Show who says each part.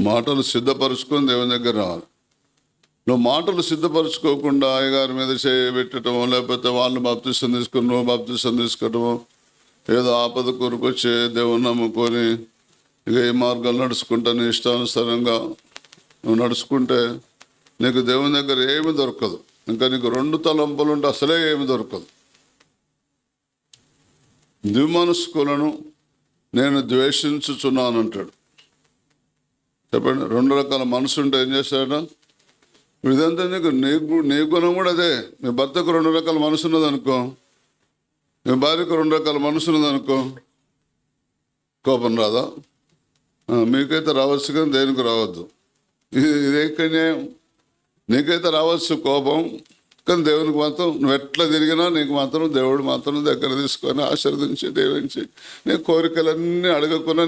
Speaker 1: మాటలు సిద్ధపరచుకొని దేవుని దగ్గర రావాలి. నువ్వు మాటలు సిద్ధపరచుకోకుండా అయ్యగారి మీద చేయబెట్టడము, లేకపోతే వాళ్ళు బాప్తిసం తీసుకుని నువ్వు బాప్తిసం తీసుకోవటము, ఏదో ఆపద కొరకు దేవుని నమ్ముకొని ఇక ఏ మార్గాలు నడుచుకుంటా నీ ఇష్టానుసారంగా నువ్వు నడుచుకుంటే నీకు దేవుని దగ్గర ఏమి దొరకదు. ఇంకా నీకు 2 తలంపులు ఉంటే అసలే ఏమి దొరకదు. ద్విమనస్కులను నేను ద్వేషించుచున్నాను అంటాడు. చెప్పండి, 2 రకాల మనసు ఉంటే ఏం చేస్తాడ? ఇదంతా నీ గుణం కూడా అదే. మీ భర్తకు 2 రకాల మనసు ఉన్నది అనుకో, మీ భార్యకు 2 రకాల మనసు ఉన్నది అనుకో, కోపం రాదా? మీకైతే రావచ్చు కానీ దేనికి రావద్దు. ఇదే నీకైతే రావచ్చు కోపం, కానీ దేవునికి మాత్రం నువ్వు ఎట్లా తిరిగినా నీకు మాత్రం దేవుడు మాత్రం దగ్గర తీసుకొని ఆశీర్వదించి దీవించి నీ కోరికలన్నీ అడగకుండా